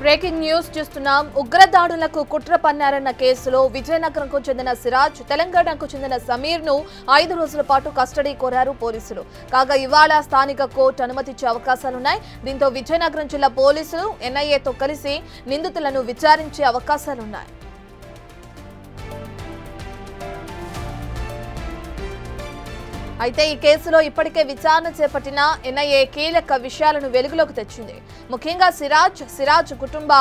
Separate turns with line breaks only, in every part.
Breaking news చూస్తున్నాం. ఉగ్రదాడులకు కుట్ర పన్నారన్న కేసులో విజయనగరంకు చెందిన సిరాజ్, తెలంగాణకు చెందిన సమీర్ ను 5 రోజుల పాటు కస్టడీ కోరారు పోలీసులు. కాగా ఇవాళ స్థానిక కోర్టు అనుమతిచ్చే అవకాశాలున్నాయి. దీంతో విజయనగరం జిల్లా పోలీసులు ఎన్ఐఏతో కలిసి నిందితులను విచారించే అవకాశాలున్నాయి. అయితే ఈ కేసులో ఇప్పటికే విచారణ చేపట్టిన ఎన్ఐఏ కీలక విషయాలను వెలుగులోకి తెచ్చింది. ముఖ్యంగా సిరాజ్ కుటుంబ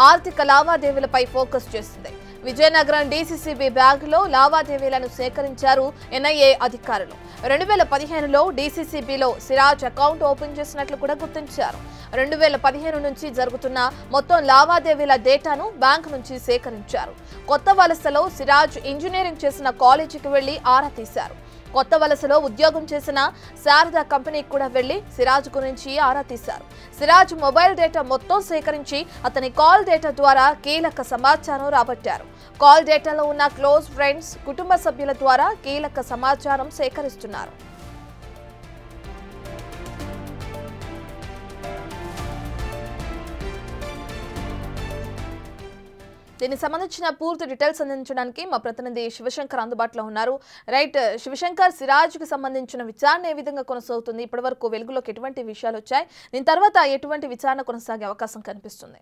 ఆర్థిక లావాదేవీలపై ఫోకస్ చేసింది. విజయనగరం డీసీసీబీ బ్యాంకులో లావాదేవీలను సేకరించారు ఎన్ఐఏ అధికారులు. 2015లో డీసీసీబీలో సిరాజ్ అకౌంట్ ఓపెన్ చేసినట్లు కూడా గుర్తించారు. 2015 నుంచి జరుగుతున్న మొత్తం లావాదేవీల డేటాను బ్యాంకు నుంచి సేకరించారు. కొత్త వలసలో సిరాజ్ ఇంజనీరింగ్ చేసిన కాలేజీకి వెళ్లి ఆరా తీశారు. కొత్త వలసలో ఉద్యోగం చేసిన శారదా కంపెనీకి కూడా వెళ్లి సిరాజ్ గురించి ఆరా తీశారు. సిరాజ్ మొబైల్ డేటా మొత్తం సేకరించి అతని కాల్ డేటా ద్వారా కీలక సమాచారం రాబట్టారు. కాల్ డేటాలో ఉన్న క్లోజ్ ఫ్రెండ్స్, కుటుంబ సభ్యుల ద్వారా కీలక సమాచారం సేకరిస్తున్నారు. దీనికి సంబంధించిన పూర్తి డీటెయిల్స్ అందించడానికి మా ప్రతినిధి శివశంకర్ అందుబాటులో ఉన్నారు. రైట్ శివశంకర్, సిరాజ్ కి సంబంధించిన విచారణ ఏ విధంగా కొనసాగుతుంది? ఇప్పటివరకు వెలుగులోకి ఎటువంటి విషయాలు వచ్చాయి? దీని తర్వాత ఎటువంటి విచారణ కొనసాగే అవకాశం కనిపిస్తుంది?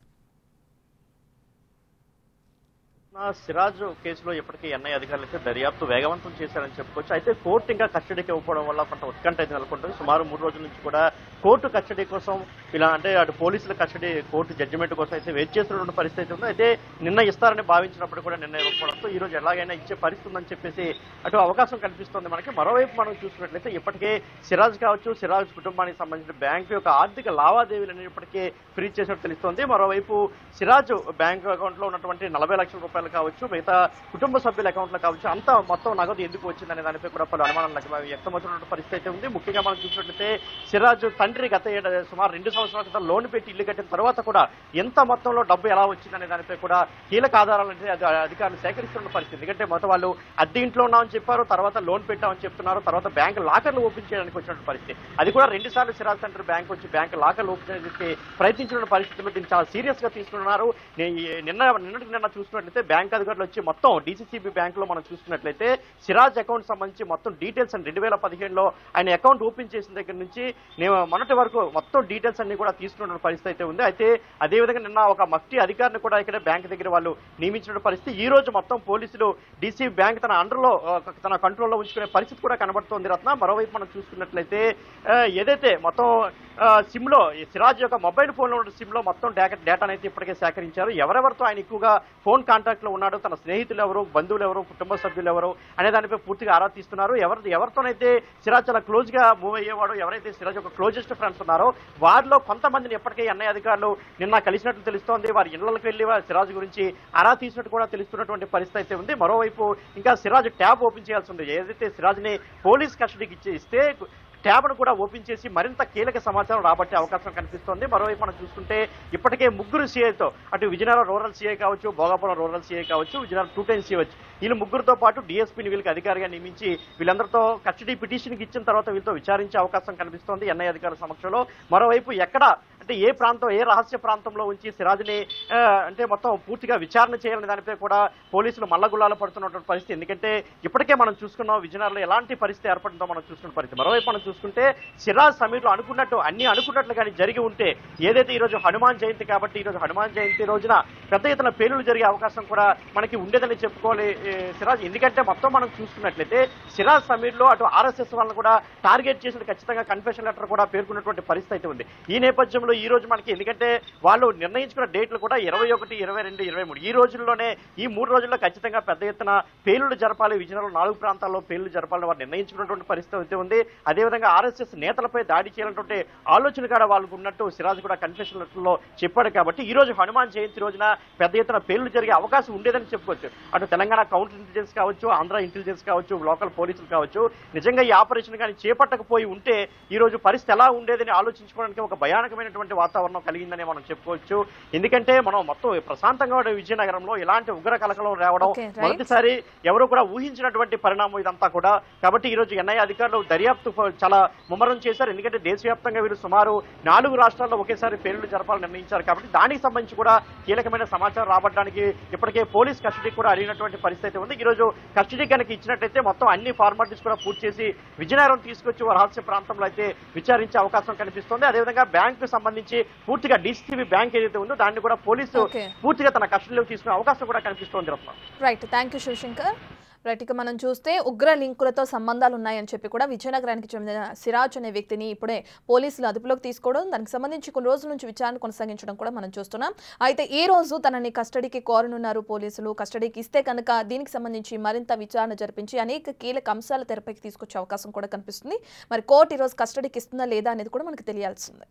సిరాజ్ కేసులో ఇప్పటికీ ఎన్ఐఏ అధికారులు అయితే దర్యాప్తు వేగవంతం చేశారని చెప్పుకోవచ్చు. అయితే కోర్టు ఇంకా కస్టడీకి ఇవ్వడం వల్ల కొంత ఉత్కంఠ అయితే నెలకొంటుంది. సుమారు 3 రోజుల నుంచి కూడా కోర్టు కస్టడీ కోసం ఇలా అంటే అటు పోలీసుల కస్టడీ, కోర్టు జడ్జిమెంట్ కోసం అయితే వెయిట్ చేస్తున్న పరిస్థితి ఉంది. అయితే నిన్న ఇస్తారని భావించినప్పుడు కూడా నిన్న ఇవ్వకపోవడంతో ఈ రోజు ఎలాగైనా ఇచ్చే పరిస్థితి ఉందని చెప్పేసి అటు అవకాశం కనిపిస్తుంది మనకి. మరోవైపు మనం చూసుకున్నట్లయితే ఇప్పటికే సిరాజ్ కావచ్చు, సిరాజ్ కుటుంబానికి సంబంధించిన బ్యాంకు యొక్క ఆర్థిక లావాదేవీలను ఇప్పటికే ఫ్రీజ్ చేసినట్టు తెలుస్తోంది. మరోవైపు సిరాజ్ బ్యాంకు అకౌంట్ లో ఉన్నటువంటి 40 లక్షల రూపాయలు కావచ్చు, మిగతా కుటుంబ సభ్యుల అకౌంట్లో కావచ్చు, అంతా మొత్తం నగదు ఎందుకు వచ్చిందనే దానిపై కూడా పలు అనుమానాలు వ్యక్తమవుతున్న పరిస్థితి అయితే ఉంది. ముఖ్యంగా మనం చూసినట్లయితే సిరాజ్ తండ్రి గత సుమారు 2 సంవత్సరాల క్రితం లోన్ పెట్టి ఇల్లు కట్టిన తర్వాత కూడా ఎంత మొత్తంలో డబ్బు ఎలా వచ్చిందనే దానిపై కూడా కీలక ఆధారాలంటే అధికారులు సేకరిస్తున్న పరిస్థితి. ఎందుకంటే మొత్తం వాళ్ళు అద్దె ఇంట్లో ఉన్నామని చెప్పారు, తర్వాత లోన్ పెట్టామని చెప్తున్నారు, తర్వాత బ్యాంకు లాకర్లు ఓపెన్ చేయడానికి వచ్చినటువంటి పరిస్థితి. అది కూడా 2 సార్లు సిరాజ్ తండ్రి బ్యాంక్ వచ్చి బ్యాంకు లాకర్లు ఓపెన్ చేయడానికి ప్రయత్నించిన పరిస్థితుల్లో దీన్ని చాలా సీరియస్ గా తీసుకున్నారు. నిన్న చూసుకున్నట్లయితే బ్యాంక్ అధికారులు వచ్చి మొత్తం డీసీసీబీ బ్యాంక్ లో మనం చూసుకున్నట్లయితే సిరాజ్ అకౌంట్ సంబంధించి మొత్తం డీటెయిల్స్ అని 2015లో ఆయన అకౌంట్ ఓపెన్ చేసిన దగ్గర నుంచి మొన్నటి వరకు మొత్తం డీటెయిల్స్ అన్ని కూడా తీసుకున్న పరిస్థితి అయితే ఉంది. అయితే అదేవిధంగా నిన్న ఒక మఫ్టీ అధికారిని కూడా ఇక్కడ బ్యాంక్ దగ్గర వాళ్ళు నియమించిన పరిస్థితి. ఈ రోజు మొత్తం పోలీసులు డీసీ బ్యాంక్ తన అండర్లో, తన కంట్రోల్లో ఉంచుకునే పరిస్థితి కూడా కనబడుతోంది రత్న. మరోవైపు మనం చూసుకున్నట్లయితే ఏదైతే మొత్తం సిమ్ లో సిరాజ్ యొక్క మొబైల్ ఫోన్ లో ఉన్న సిమ్ లో మొత్తం డేటాను అయితే ఇప్పటికే సేకరించారు. ఎవరెవరితో ఆయన ఎక్కువగా ఫోన్ కాంటాక్ట్ లో ఉన్నాడు, తన స్నేహితులు ఎవరు, బంధువులు ఎవరు, కుటుంబ సభ్యులు ఎవరు అనే దానిపై పూర్తిగా ఆరా తీస్తున్నారు. ఎవరితోనైతే సిరాజ్ చాలా క్లోజ్ గా మూవ్ అయ్యేవాడు, ఎవరైతే సిరాజ్ యొక్క క్లోజెస్ట్ ఫ్రెండ్స్ ఉన్నారో వారిలో కొంతమందిని ఎప్పటికే ఎన్ఐఏ అధికారులు నిన్న కలిసినట్లు తెలుస్తోంది. వారి ఇళ్లకు వెళ్లి సిరాజ్ గురించి ఆరా తీసినట్టు కూడా తెలుస్తున్నటువంటి పరిస్థితి అయితే ఉంది. మరోవైపు ఇంకా సిరాజ్ ట్యాబ్ ఓపెన్ చేయాల్సి ఉంది. ఏదైతే సిరాజ్ ని పోలీస్ కస్టడీకి ఇస్తే ట్యాబ్ను కూడా ఓపెన్ చేసి మరింత కీలక సమాచారం రాబట్టే అవకాశం కనిపిస్తోంది. మరోవైపు మనం చూసుకుంటే ఇప్పటికే 3 సీఐతో అటు విజయనగరం రూరల్ సీఐ కావచ్చు, భోగాపురం రూరల్ సీఐ కావచ్చు, విజయనగరం 2 టైమ్స్ సీఐ వీళ్ళు 3తో పాటు డీఎస్పీని వీళ్ళకి అధికారిగా నియమించి వీళ్ళందరితో కస్టడీ పిటిషన్కి ఇచ్చిన తర్వాత వీళ్ళతో విచారించే అవకాశం కనిపిస్తోంది ఎన్ఐఏ అధికారుల సమక్షంలో. మరోవైపు ఎక్కడ అంటే ఏ ప్రాంతం, ఏ రహస్య ప్రాంతంలో ఉంచి సిరాజ్ని అంటే మొత్తం పూర్తిగా విచారణ చేయాలనే దానిపై కూడా పోలీసులు మల్లగుల్లాలు పడుతున్నటువంటి పరిస్థితి. ఎందుకంటే ఇప్పటికే మనం చూసుకున్నాం విజయనగరంలో ఎలాంటి పరిస్థితి ఏర్పడిందో మనం చూసుకున్న పరిస్థితి. మరోవైపు మనం చూసుకుంటే సిరాజ్ సమీర్లు అనుకున్నట్లు కానీ జరిగి ఉంటే ఏదైతే ఈ రోజు హనుమాన్ జయంతి కాబట్టి ఈ రోజు హనుమాన్ జయంతి రోజున పెద్ద ఎత్తున పేలులు జరిగే అవకాశం కూడా మనకి ఉండేదని చెప్పుకోవాలి సిరాజ్. ఎందుకంటే మొత్తం మనం చూసుకున్నట్లయితే సిరాజ్ సమీర్లో అటు ఆర్ఎస్ఎస్ వాళ్ళని కూడా టార్గెట్ చేసిన ఖచ్చితంగా కన్ఫెషన్ లెటర్ కూడా పేర్కొన్నటువంటి పరిస్థితి అయితే ఉంది. ఈ నేపథ్యంలో ఈ రోజు మనకి ఎందుకంటే వాళ్ళు నిర్ణయించుకున్న డేట్లు కూడా 21, 22, 23 ఈ రోజుల్లోనే, ఈ 3 రోజుల్లో ఖచ్చితంగా పెద్ద ఎత్తున పేలుళ్లు జరపాలి, విజయనగరం 4 ప్రాంతాల్లో పేలుళ్లు జరపాలని వారు నిర్ణయించుకున్నటువంటి పరిస్థితి అయితే ఉంది. అదేవిధంగా ఆర్ఎస్ఎస్ నేతలపై దాడి చేయాలన్నటువంటి ఆలోచన కూడా వాళ్ళకు ఉన్నట్టు సిరాజ్ కూడా కన్ఫెషన్ లెటర్లో చెప్పాడు. కాబట్టి ఈ రోజు హనుమాన్ జయంతి రోజున పెద్ద ఎత్తున పేలుళ్లు జరిగే అవకాశం ఉండేదని చెప్పుకోవచ్చు. అటు తెలంగాణ కౌంటర్ ఇంటెలిజెన్స్ కావచ్చు, ఆంధ్ర ఇంటెలిజెన్స్ కావచ్చు, లోకల్ పోలీసులు కావచ్చు, నిజంగా ఈ ఆపరేషన్ కానీ చేపట్టకపోయి ఉంటే ఈ రోజు పరిస్థితి ఎలా ఉండేదని ఆలోచించుకోవడానికి ఒక భయానకమైనటువంటి ప్రశాంతమైనటువంటి వాతావరణం కలిగిందని మనం చెప్పుకోవచ్చు. ఎందుకంటే మనం మొత్తం ప్రశాంతంగా ఉండే విజయనగరంలో ఇలాంటి ఉగ్ర కలకలం రావడం మొదటిసారి ఎవరు కూడా ఊహించినటువంటి పరిణామం ఇదంతా కూడా. కాబట్టి ఈ రోజు ఎన్ఐఏ అధికారులు దర్యాప్తు చాలా ముమ్మరం చేశారు. ఎందుకంటే దేశవ్యాప్తంగా వీరు సుమారు 4 రాష్ట్రాల్లో ఒకేసారి పేలుళ్లు జరపాలని నిర్ణయించారు. కాబట్టి దానికి సంబంధించి కూడా కీలకమైన సమాచారం రాబట్టడానికి ఇప్పటికే పోలీస్ కస్టడీ కూడా అడిగినటువంటి పరిస్థితి ఉంది. ఈ రోజు కస్టడీ కనుక ఇచ్చినట్టయితే మొత్తం అన్ని ఫార్మాలిటీస్ కూడా పూర్తి చేసి విజయనగరం తీసుకొచ్చి రహస్య ప్రాంతంలో అయితే విచారించే అవకాశం కనిపిస్తుంది. అదేవిధంగా బ్యాంకు సంబంధించి పూర్తిగా డిసిసిబి బ్యాంక్ ఏదైతే ఉందో దాన్ని కూడా పోలీసు పూర్తిగా తన కస్టడీలోకి తీసుకునే అవకాశం కూడా కనిపిస్తోంది Ratna.
Right, thank you Shivashankar. Right, ఇక మనం చూస్తే ఉగ్ర లింకులతో సంబంధాలు ఉన్నాయని చెప్పి కూడా విజయనగరానికి చెందిన సిరాజ్ అనే వ్యక్తిని ఇప్పుడే పోలీసులు అదుపులోకి తీసుకోవడం, దానికి సంబంధించి కొన్ని రోజుల నుంచి విచారణ కొనసాగించడం కూడా మనం చూస్తున్నాం. అయితే ఈ రోజు తనని కస్టడీకి కోరనున్నారు పోలీసులు. కస్టడీకి ఇస్తే కనుక దీనికి సంబంధించి మరింత విచారణ జరిపించి అనేక కీలక అంశాల తెరపైకి తీసుకొచ్చే అవకాశం కూడా కనిపిస్తుంది. మరి కోర్టు ఈ రోజు కస్టడీకి ఇస్తుందా లేదా అనేది కూడా మనకు తెలియాల్సిందే.